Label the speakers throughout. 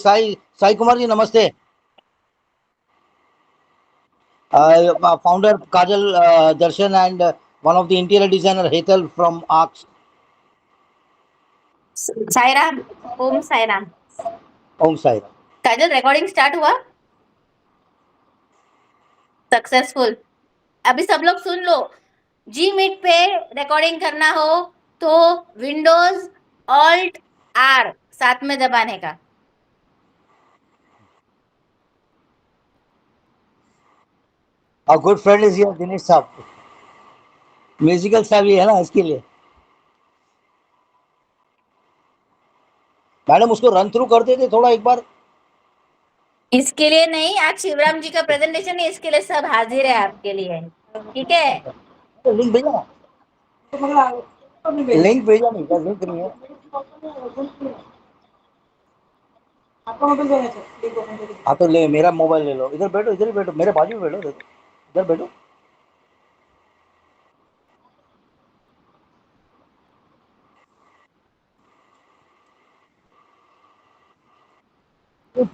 Speaker 1: Sai Kumar ji, namaste. Founder Kajal Darshan and one of the interior designer Hetal from ARCS.
Speaker 2: Sairam. Om Sairam.
Speaker 1: Om Sai.
Speaker 2: Kajal recording start हुआ. Successful. अभी सब लोग सुन लो. जी meet पे recording करना हो तो विंडोज ऑल्ट आर साथ में दबाने का.
Speaker 1: Our good friend is here, Dinesh साहब. म्यूजिकल savvy है ना इसके लिए. मैडम उसको रन थ्रू करते थे थोड़ा एक बार.
Speaker 2: इसके लिए नहीं, आज शिवराम जी का प्रेजेंटेशन है, इसके लिए सब हाजिर है आपके लिए. ठीक है.
Speaker 1: लिंक भेजा ना. लिंक भेजा नहीं क्या? लिंक नहीं है. हाँ तो ले मेरा मोबाइल ले लो. इधर बैठो, इधर ही बैठो, मेरे बाजू में बैठो. देखो इधर बैठो.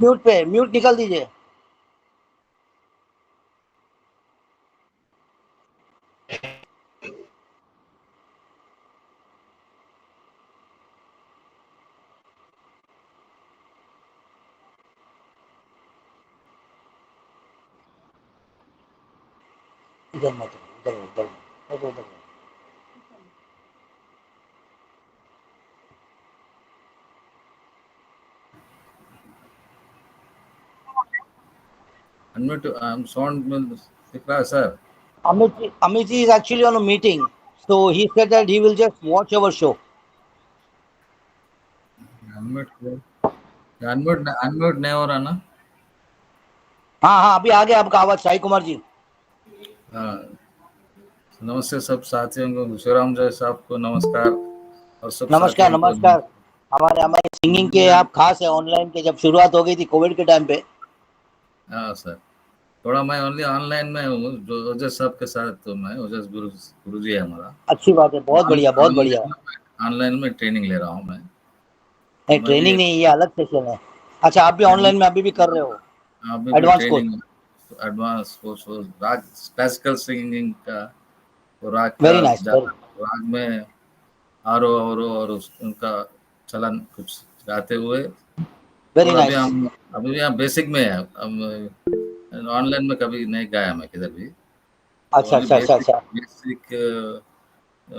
Speaker 1: म्यूट पे, म्यूट निकाल दीजिए. इधर मत, उधर उधर उधर उधर.
Speaker 3: Unmute, sound will दिख रहा है sir.
Speaker 1: Amit ji is actually on a meeting, so he said that he will just watch our show.
Speaker 3: Unmute नहीं हो रहा ना.
Speaker 1: हाँ हाँ अभी आ गया आपका आवाज. साई कुमार जी.
Speaker 3: हाँ. नमस्ते सब साथियों को. शिवराम जय साहब को नमस्कार. और सब
Speaker 1: नमस्कार
Speaker 3: साथियों को
Speaker 1: नमस्कार. हमारे सिंगिंग के आप खास है ऑनलाइन के. जब शुरुआत हो गई थी कोविड के टाइम पे.
Speaker 3: हाँ सर. थोड़ा मैं ओनली ऑनलाइन में हूँ जो ओजस साहब के साथ. तो मैं ओजस गुरु जी है हमारा.
Speaker 1: अच्छी बात है. बहुत बढ़िया बहुत बढ़िया.
Speaker 3: ऑनलाइन में ट्रेनिंग ले रहा हूँ मैं.
Speaker 1: नहीं ट्रेनिंग नहीं, ये अलग सेशन है. अच्छा आप भी ऑनलाइन में अभी भी कर रहे हो?
Speaker 3: अभी
Speaker 1: एडवांस कोर्स.
Speaker 3: एडवांस कोर्स राग क्लासिकल सिंगिंग का. राग
Speaker 1: वेरी
Speaker 3: का
Speaker 1: नाइस.
Speaker 3: राग में आरो और उनका चलन कुछ गाते हुए.
Speaker 1: वेरी
Speaker 3: और
Speaker 1: नाइस.
Speaker 3: अभी भी हम बेसिक में है. ऑनलाइन में कभी नहीं गाया मैं किधर भी.
Speaker 1: अच्छा अच्छा अच्छा अच्छा.
Speaker 3: बेसिक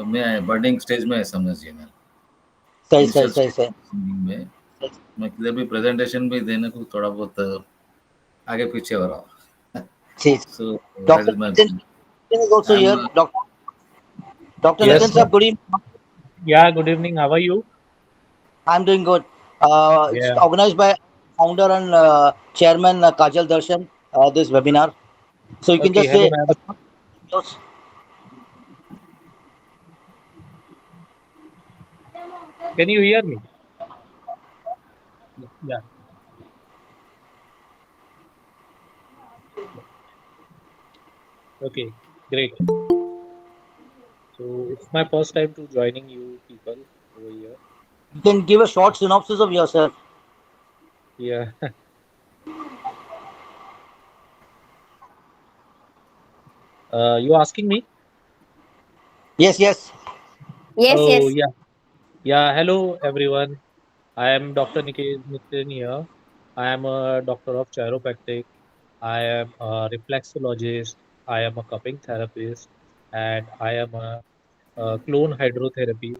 Speaker 3: में बर्डिंग स्टेज में है समझिए. मैं
Speaker 1: सही सही सही सही.
Speaker 3: में मैं किधर भी प्रेजेंटेशन भी देने को थोड़ा बहुत आगे पीछे हो रहा हूँ.
Speaker 1: ठीक.
Speaker 3: So that
Speaker 1: doctor
Speaker 3: is my.
Speaker 1: Nitin is also
Speaker 3: I'm
Speaker 1: here. Dr.
Speaker 4: Yes,
Speaker 1: Nitin sir, good evening.
Speaker 4: yeah, good evening. How are you?
Speaker 1: I'm doing good. It's
Speaker 4: Yeah.
Speaker 1: organized by founder and chairman Kajal Darshan, this webinar. So you can
Speaker 4: Okay,
Speaker 1: just
Speaker 4: hello,
Speaker 1: say.
Speaker 4: ma'am. Can you hear me? Yeah. Okay, great. So it's my first time to joining you people over here.
Speaker 1: You can give a short synopsis of yourself.
Speaker 4: Yeah. You asking me?
Speaker 1: Yes, yes.
Speaker 2: Yes,
Speaker 4: Oh,
Speaker 2: yes.
Speaker 4: yeah. Yeah. Hello, everyone. I am Dr. Nitin here. I am a doctor of chiropractic. I am a reflexologist. I am a cupping therapist, and I am a clone hydrotherapy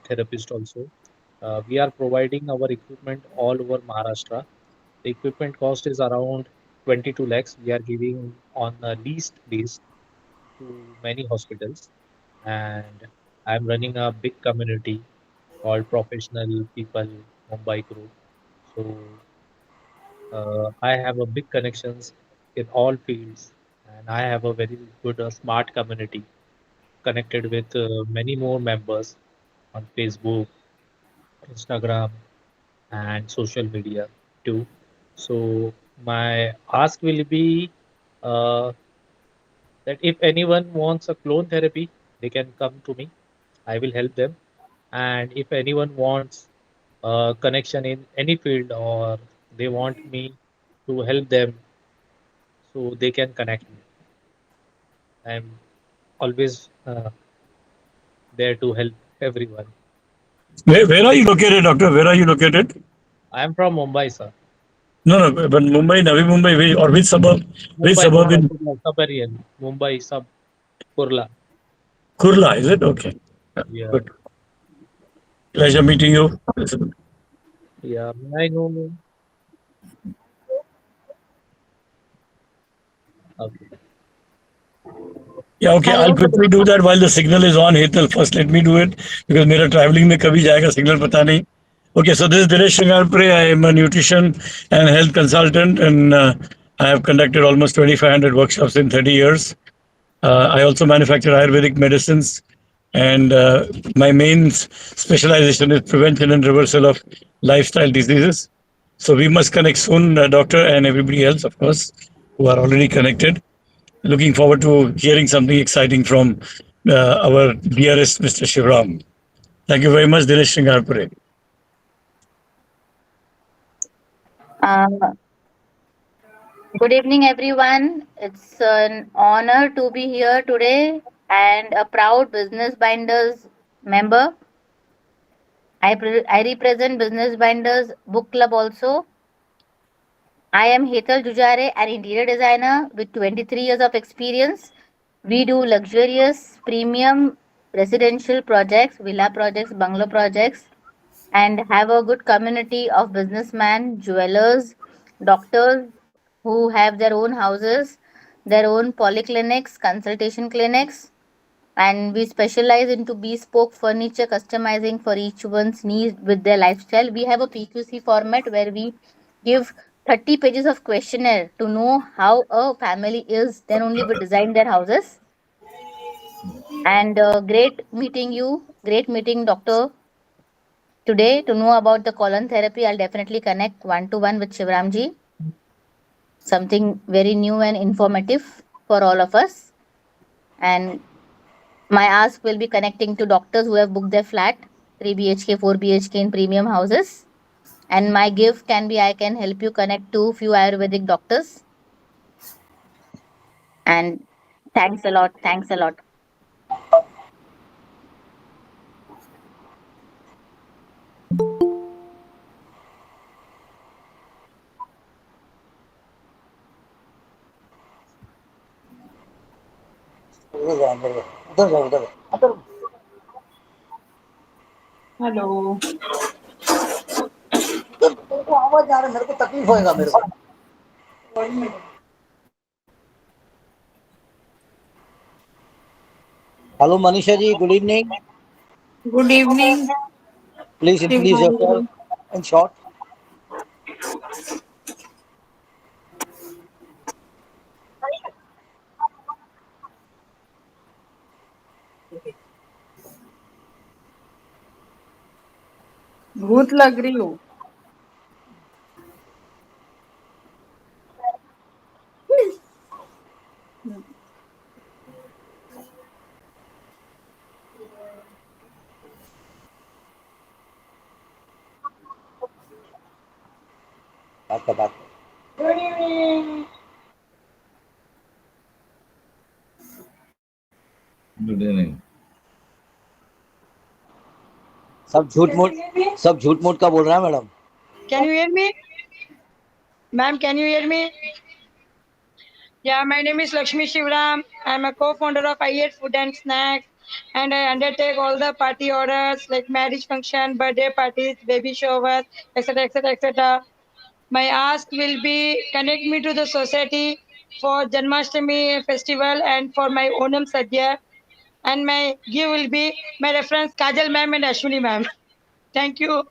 Speaker 4: therapist also. We are providing our equipment all over Maharashtra. The equipment cost is around 22 lakhs. We are giving on a leased base to many hospitals, and I'm running a big community called Professional People Mumbai Group. So I have a big connections in all fields, and I have a very good smart community connected with many more members on Facebook, Instagram, and social media too. So my ask will be uh, that if anyone wants a clone therapy, they can come to me. I will help them. And if anyone wants connection in any field, or they want me to help them, so they can connect me. I'm always there to help everyone.
Speaker 5: Where are you located, doctor? Where are you located?
Speaker 4: I'm from Mumbai, sir.
Speaker 5: No, no, but Mumbai, Navi Mumbai, or which suburb? Which
Speaker 4: Mumbai,
Speaker 5: suburb in
Speaker 4: Sub-area. Mumbai, Sub Kurla.
Speaker 5: Kurla? Is it okay?
Speaker 4: Yeah,
Speaker 5: Good. Pleasure meeting you.
Speaker 4: yeah. I know. Okay.
Speaker 5: Yeah, okay.
Speaker 2: Hello,
Speaker 5: I'll
Speaker 2: good
Speaker 5: quickly do that while the signal is on. Hetal, first let me do it because मेरा traveling में कभी जाएगा signal पता नहीं. Okay, so this is Dinesh Shingarpure. I am a nutrition and health consultant, and I have conducted almost 2,500 workshops in 30 years. I also manufacture Ayurvedic medicines, and my main specialization is prevention and reversal of lifestyle diseases. So we must connect soon, doctor, and everybody else, of course, who are already connected. Looking forward to hearing something exciting from our dearest Mr. Shivram. Thank you very much, Dinesh Shingarpure.
Speaker 2: Uh, good evening, everyone. It's an honor to be here today and a proud Business Binders member. I represent Business Binders Book Club also. I am Hetal Jujare, an interior designer with 23 years of experience. We do luxurious, premium residential projects, villa projects, bungalow projects, and have a good community of businessmen, jewelers, doctors who have their own houses, their own polyclinics, consultation clinics, and we specialize into bespoke furniture customizing for each one's needs with their lifestyle. We have a PQC format where we give 30 pages of questionnaire to know how a family is, then only we design their houses. And great meeting you, great meeting Dr. Today, to know about the colon therapy, I'll definitely connect one to one with Shivramji. Something very new and informative for all of us. And my ask will be connecting to doctors who have booked their flat, 3 BHK, 4 BHK in premium houses. And my gift can be I can help you connect to few Ayurvedic doctors. And thanks a lot. Thanks a lot.
Speaker 1: उधर जाओ, उधर जाओ, उधर जाओ, उधर जाओ। उधर-
Speaker 6: hello
Speaker 1: मेरे को आवाज आ रहा है, मेरे को तकलीफ होएगा मेरे को। Hello, Manisha ji. Good evening.
Speaker 6: Good evening
Speaker 1: Please introduce yourself in short.
Speaker 6: भूत लग रही हूँ
Speaker 1: आपका बात।
Speaker 3: Good evening.
Speaker 1: सब झूठ मूठ का बोल रहा है madam.
Speaker 6: Can you hear me ma'am can you hear me Yeah, my name is Lakshmi Shivram. I'm a co-founder of IET Food and Snacks, and I undertake all the party orders like marriage function, birthday parties, baby showers, etc., etc., etc. My ask will be connect me to the society for Janmashtami festival and for my Onam Sadhya, and my give will be my reference Kajal ma'am and Ashwini ma'am. Thank you.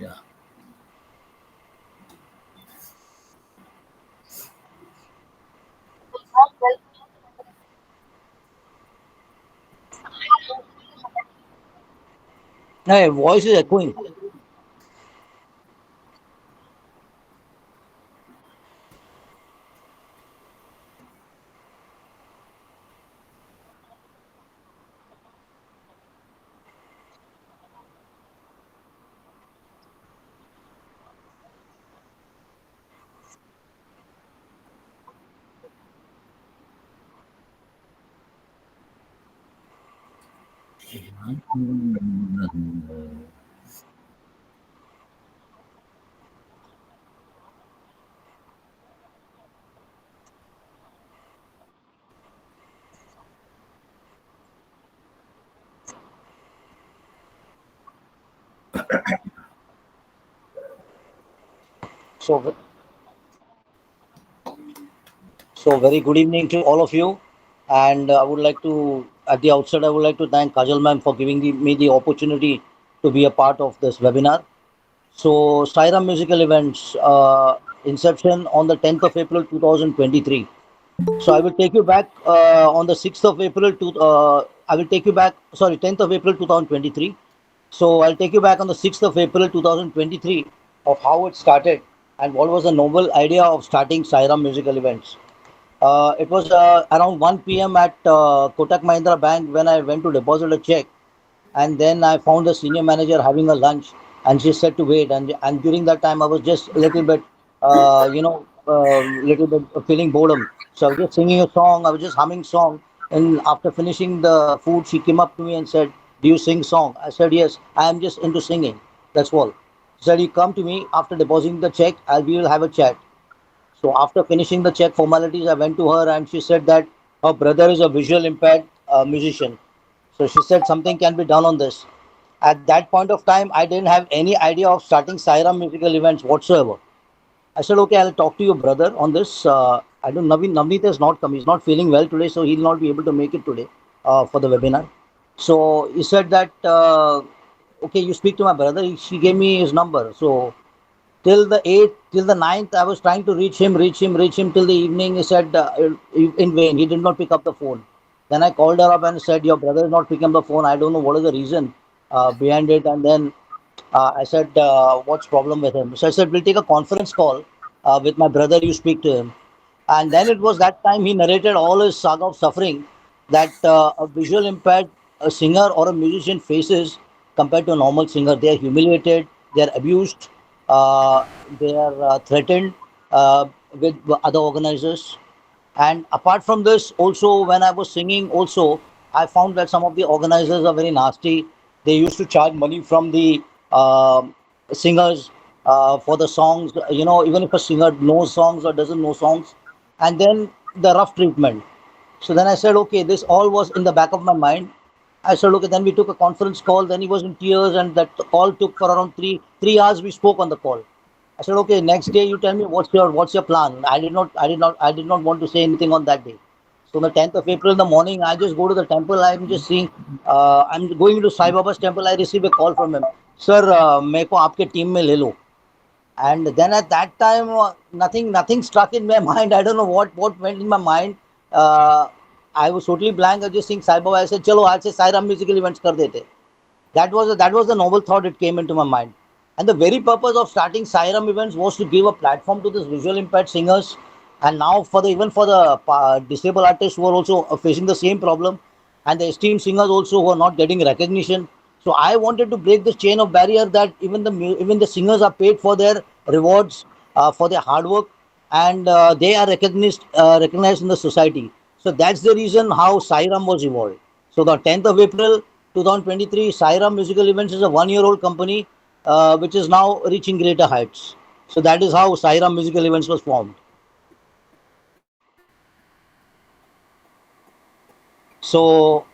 Speaker 3: Yeah.
Speaker 1: Hey, voice is echoing. So, so very good evening to all of you. And I would like to, at the outset, I would like to thank Kajal ma'am for giving me the opportunity to be a part of this webinar. So, Sairam Musical Events, inception on the 10th of April 2023. So, I will take you back on the 6th of April to, I will take you back, sorry, 10th of April 2023. So, I'll take you back on the 6th of April 2023 of how it started and what was the noble idea of starting Sairam Musical Events. It was around 1 p.m. at Kotak Mahindra Bank when I went to deposit a check, and then I found the senior manager having a lunch, and she said to wait. And during that time, I was just a little bit, little bit feeling boredom. So I was just singing a song. I was just humming song. And after finishing the food, she came up to me and said, "Do you sing song?" I said, "Yes, I am just into singing. That's all." She said, "You come to me after depositing the check. We will have a chat." So after finishing the check formalities, I went to her and she said that her brother is a visual impaired musician. So she said something can be done on this. At that point of time, I didn't have any idea of starting Sairam musical events whatsoever. I said, okay, I'll talk to your brother on this. I don't, Navneet has not come. He's not feeling well today, so he'll not be able to make it today for the webinar. So he said that, okay, you speak to my brother. She gave me his number. So till the 8th, till the 9th, I was trying to reach him till the evening. He said in vain. He did not pick up the phone. Then I called her up and said, your brother is not picking up the phone. I don't know what is the reason behind it. And then I said, what's problem with him? So I said, we'll take a conference call with my brother. You speak to him. And then it was that time he narrated all his saga of suffering that a visual impaired singer or a musician faces compared to a normal singer. They are humiliated, they are abused, uh, they are threatened with other organizers. And apart from this, also when I was singing, also I found that some of the organizers are very nasty. They used to charge money from the singers for the songs. You know, even if a singer knows songs or doesn't know songs, and then the rough treatment. So then I said, okay, this all was in the back of my mind. I said, okay. Then we took a conference call. Then he was in tears, and that call took for around three hours. We spoke on the call. I said, okay, next day you tell me what's your plan. I did not want to say anything on that day. So on the 10th of April in the morning, I just go to the temple. I'm just seeing, I'm going to Sai Baba's temple. I receive a call from him. Sir, मेरे को आपके team में ले लो. And then at that time, nothing struck in my mind. I don't know what went in my mind. Uh, I was totally blank. I was just seeing Sai Baba. I said, चलो आज से Sairam musical events कर देते. That was the noble thought that came into my mind. And the very purpose of starting Sairam events was to give a platform to these visual impaired singers. And now even for the disabled artists who are also facing the same problem, and the esteemed singers also who are not getting recognition. So I wanted to break this chain of barrier that even the singers are paid for their rewards for their hard work, and they are recognized in the society. So that's the reason how Sairam was evolved. So the 10th of April 2023, Sairam Musical Events is a 1-year-old company which is now reaching greater heights. So that is how Sairam Musical Events was formed. So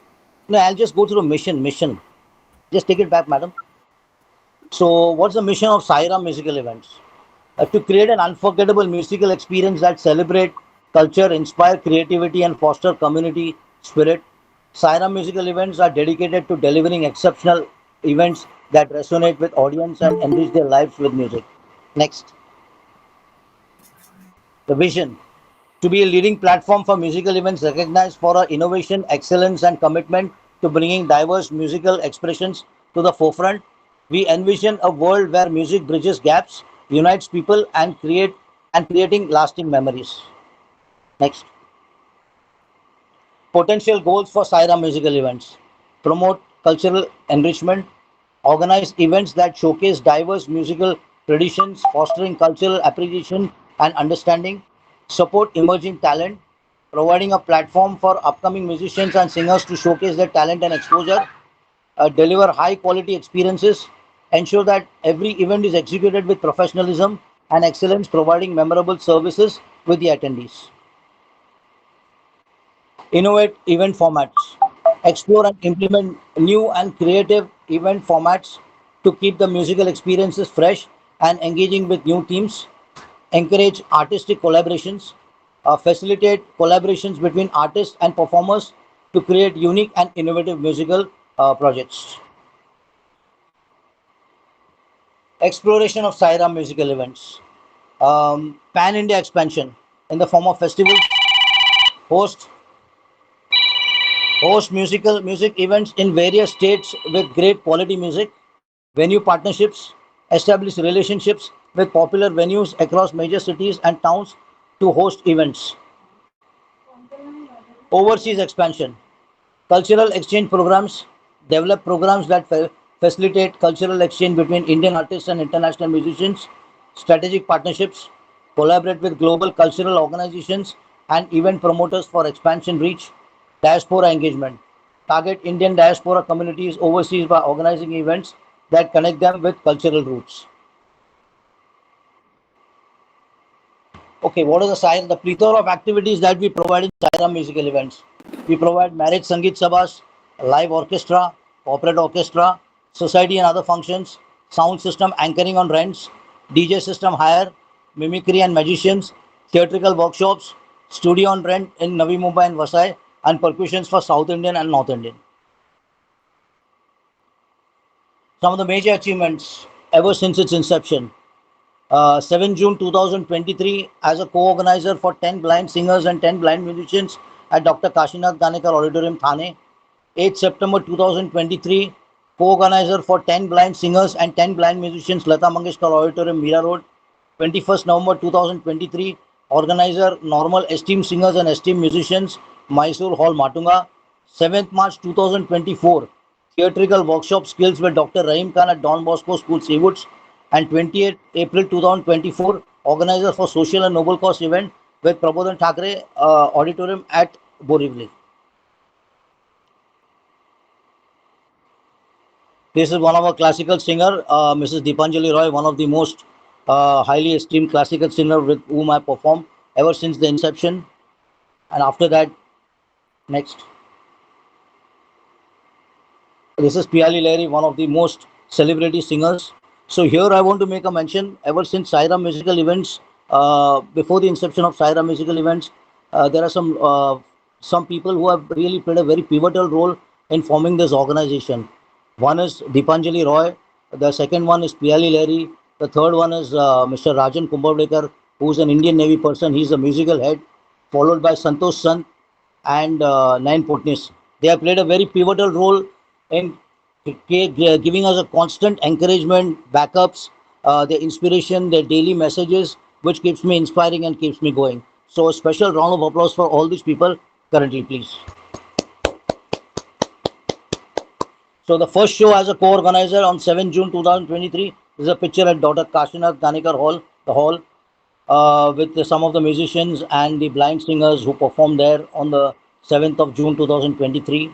Speaker 1: no, I'll just go through the mission. Just take it back, madam. So what's the mission of Sairam Musical Events? To create an unforgettable musical experience that celebrate culture, inspire creativity, and foster community spirit. Sairam Musical Events are dedicated to delivering exceptional events that resonate with audience and enrich their lives with music. Next, the vision to be a leading platform for musical events recognized for our innovation, excellence, and commitment to bringing diverse musical expressions to the forefront. We envision a world where music bridges gaps, unites people, and creating lasting memories. Next, potential goals for Saira musical events: promote cultural enrichment, organize events that showcase diverse musical traditions, fostering cultural appreciation and understanding, support emerging talent, providing a platform for upcoming musicians and singers to showcase their talent and exposure, deliver high quality experiences, ensure that every event is executed with professionalism and excellence, providing memorable services with the attendees. Innovate event formats, explore and implement new and creative event formats to keep the musical experiences fresh and engaging with new teams, encourage artistic collaborations, facilitate collaborations between artists and performers to create unique and innovative musical projects. Exploration of Saira musical events, pan India expansion in the form of festivals, host music events in various states with great quality music, venue partnerships, establish relationships with popular venues across major cities and towns to host events. Overseas expansion, cultural exchange programs, develop programs that facilitate cultural exchange between Indian artists and international musicians, strategic partnerships, collaborate with global cultural organizations and event promoters for expansion reach, diaspora engagement, target Indian diaspora communities overseas by organizing events that connect them with cultural roots. Okay, what are the plethora of activities that we provide in Saira musical events? We provide marriage Sangeet Sabhas, live orchestra, corporate orchestra, society and other functions, sound system anchoring on rents, DJ system hire, mimicry and magicians, theatrical workshops, studio on rent in Navi Mumbai and Vasai, and percussions for South Indian and North Indian. Some of the major achievements ever since its inception. 7 June 2023 as a co-organizer for 10 blind singers and 10 blind musicians at Dr. Kashinath Ganekar Auditorium, Thane. 8 September 2023, co-organizer for 10 blind singers and 10 blind musicians, Lata Mangeshkar Auditorium, Mira Road. 21st November 2023, organizer, normal esteemed singers and esteemed musicians, Mysore Hall, Matunga. 7th March 2024, theatrical workshop skills with Dr. Rahim Khan at Don Bosco School, Seawoods. And 28th April 2024, organizer for social and noble cause event with Prabodhan Thackeray Auditorium at Borivali. This is one of our classical singer, Mrs. Deepanjali Roy, one of the most highly esteemed classical singer with whom I performed ever since the inception. And after that, next. This is Piali Lahiri, one of the most celebrity singers. So here I want to make a mention, ever since Saira musical events, before the inception of Saira musical events, there are some people who have really played a very pivotal role in forming this organization. One is Deepanjali Roy, the second one is Piali Lahiri, the third one is Mr. Rajan Kumbhavdekar, who is an Indian Navy person. He's the musical head, followed by Santosh Sant and Nayan Potnis. They have played a very pivotal role in giving us a constant encouragement, backups, their inspiration, their daily messages, which keeps me inspiring and keeps me going. So a special round of applause for all these people currently, please. So the first show as a co-organizer on 7 June 2023 is a picture at Dr. Kashinath Ganekar Hall, the hall, with some of the musicians and the blind singers who performed there on the 7th of June 2023.